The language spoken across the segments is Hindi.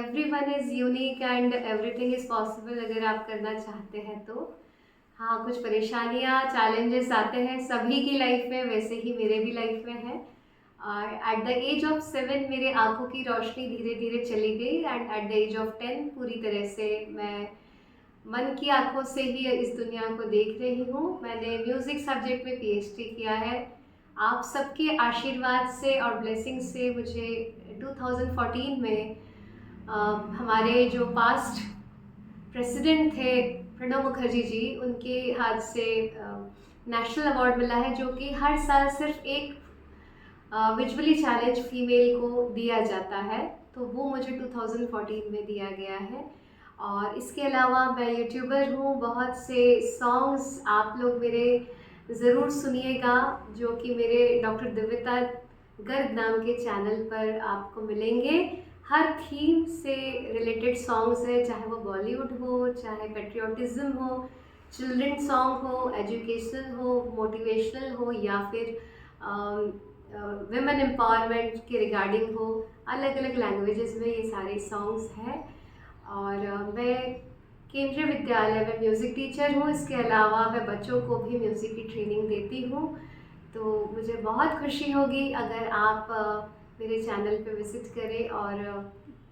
Everyone is unique and everything is possible अगर आप करना चाहते हैं तो। हाँ, कुछ परेशानियाँ, चैलेंजेस आते हैं सभी की लाइफ में, वैसे ही मेरे भी लाइफ में है। एट द एज ऑफ 7 मेरे आँखों की रोशनी धीरे-धीरे चली गई and at the age of 10 पूरी तरह से मैं मन की आँखों से ही इस दुनिया को देख रही हूँ। मैंने म्यूज़िक सब्जेक्ट में पीएचडी किया है। आप सबके आशीर्वाद से और ब्लेसिंग से मुझे 2014 में हमारे जो पास्ट प्रेसिडेंट थे प्रणब मुखर्जी जी, उनके हाथ से नेशनल अवार्ड मिला है, जो कि हर साल सिर्फ एक विजुअली चैलेंज फीमेल को दिया जाता है, तो वो मुझे 2014 में दिया गया है। और इसके अलावा मैं यूट्यूबर हूँ। बहुत से सॉन्ग्स आप लोग मेरे ज़रूर सुनिएगा, जो कि मेरे डॉक्टर दिव्यता गर्ग नाम के चैनल पर आपको मिलेंगे। हर थीम से रिलेटेड सॉन्ग्स है, चाहे वो बॉलीवुड हो, चाहे पेट्रियोटिज़म हो, चिल्ड्रन सॉन्ग हो, एजुकेशनल हो, मोटिवेशनल हो, या फिर विमेन एम्पावरमेंट के रिगार्डिंग हो। अलग अलग लैंग्वेजेस में ये सारे सॉन्ग्स हैं। और मैं केंद्रीय विद्यालय में म्यूज़िक टीचर हूँ। इसके अलावा मैं बच्चों को भी म्यूज़िक की ट्रेनिंग देती हूँ। तो मुझे बहुत खुशी होगी अगर आप मेरे चैनल पे विज़िट करें और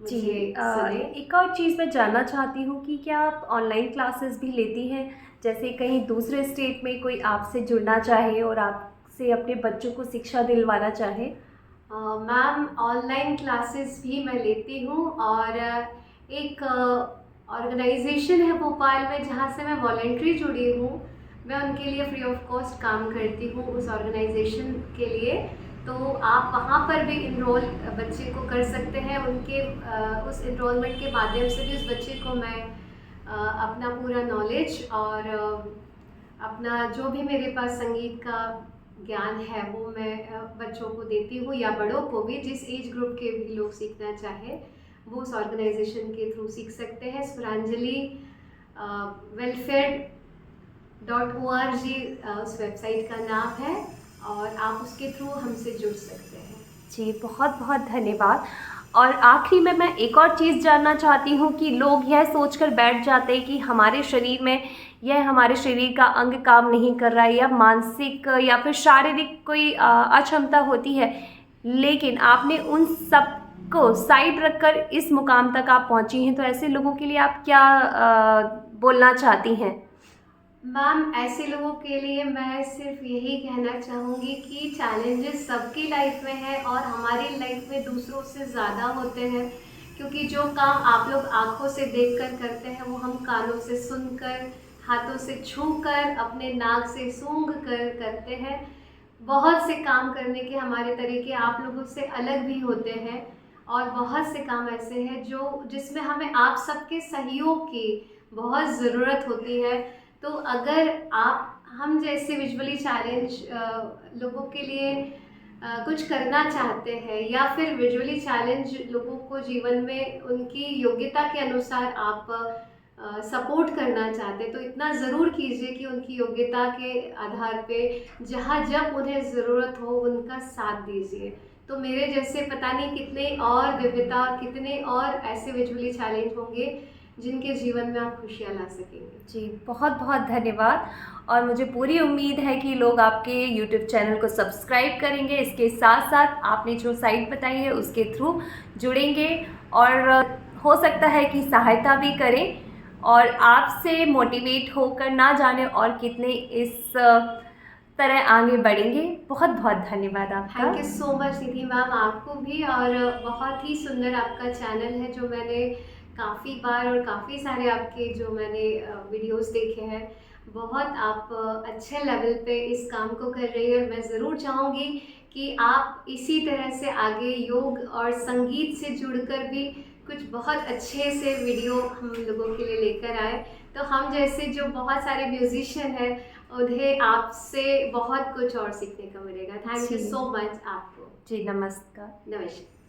जी, मुझे सुने। एक और चीज़ मैं जानना चाहती हूँ कि क्या आप ऑनलाइन क्लासेस भी लेती हैं? जैसे कहीं दूसरे स्टेट में कोई आपसे जुड़ना चाहे और आपसे अपने बच्चों को शिक्षा दिलवाना चाहे? मैम, ऑनलाइन क्लासेस भी मैं लेती हूँ और एक ऑर्गेनाइजेशन है भोपाल में जहाँ से मैं वॉलंटरी जुड़ी हूँ। मैं उनके लिए फ्री ऑफ कॉस्ट काम करती हूँ उस ऑर्गेनाइजेशन के लिए। तो आप वहाँ पर भी इनरोल बच्चे को कर सकते हैं। उनके उस इनरोलमेंट के माध्यम से भी उस बच्चे को मैं अपना पूरा नॉलेज और अपना जो भी मेरे पास संगीत का ज्ञान है वो मैं बच्चों को देती हूँ, या बड़ों को भी, जिस एज ग्रुप के भी लोग सीखना चाहे वो उस ऑर्गेनाइजेशन के थ्रू सीख सकते हैं। स्वरांजलि welfare.org उस वेबसाइट का नाम है और आप उसके थ्रू हमसे जुड़ सकते हैं। जी, बहुत बहुत धन्यवाद। और आखिरी में मैं एक और चीज़ जानना चाहती हूँ कि लोग यह सोचकर बैठ जाते हैं कि हमारे शरीर में हमारे शरीर का अंग काम नहीं कर रहा है, या मानसिक या फिर शारीरिक कोई अक्षमता होती है, लेकिन आपने उन सब को साइड रखकर इस मुकाम तक आप पहुँची हैं। तो ऐसे लोगों के लिए आप क्या बोलना चाहती हैं? मैम, ऐसे लोगों के लिए मैं सिर्फ यही कहना चाहूँगी कि चैलेंजेस सबकी लाइफ में है और हमारी लाइफ में दूसरों से ज़्यादा होते हैं, क्योंकि जो काम आप लोग आँखों से देखकर करते हैं वो हम कानों से सुनकर, हाथों से छूकर, अपने नाक से सूंघ कर करते हैं। बहुत से काम करने के हमारे तरीके आप लोगों से अलग भी होते हैं और बहुत से काम ऐसे हैं जिसमें हमें आप सबके सहयोग की बहुत ज़रूरत होती है। तो अगर आप हम जैसे विजुअली चैलेंज लोगों के लिए कुछ करना चाहते हैं, या फिर विजुअली चैलेंज लोगों को जीवन में उनकी योग्यता के अनुसार आप सपोर्ट करना चाहते हैं, तो इतना ज़रूर कीजिए कि उनकी योग्यता के आधार पे जहाँ जब उन्हें ज़रूरत हो उनका साथ दीजिए। तो मेरे जैसे पता नहीं कितने और दिव्यता और कितने और ऐसे विजुअली चैलेंज होंगे जिनके जीवन में आप खुशियाँ ला सकेंगे। जी, बहुत बहुत धन्यवाद। और मुझे पूरी उम्मीद है कि लोग आपके यूट्यूब चैनल को सब्सक्राइब करेंगे, इसके साथ साथ आपने जो साइट बताई है उसके थ्रू जुड़ेंगे, और हो सकता है कि सहायता भी करें और आपसे मोटिवेट होकर ना जाने और कितने इस तरह आगे बढ़ेंगे। बहुत बहुत धन्यवाद आपका। Thank you so much Nidhi ma'am, आपको भी। और बहुत ही सुंदर आपका चैनल है जो मैंने काफ़ी बार और काफ़ी सारे आपके जो मैंने वीडियोस देखे हैं। बहुत आप अच्छे लेवल पे इस काम को कर रही है और मैं ज़रूर चाहूँगी कि आप इसी तरह से आगे योग और संगीत से जुड़कर भी कुछ बहुत अच्छे से वीडियो हम लोगों के लिए लेकर आए। तो हम जैसे जो बहुत सारे म्यूजिशियन हैं उन्हें आपसे बहुत कुछ और सीखने को मिलेगा। थैंक यू जी सो मच आपको। जी, नमस्कार। नमस्कार।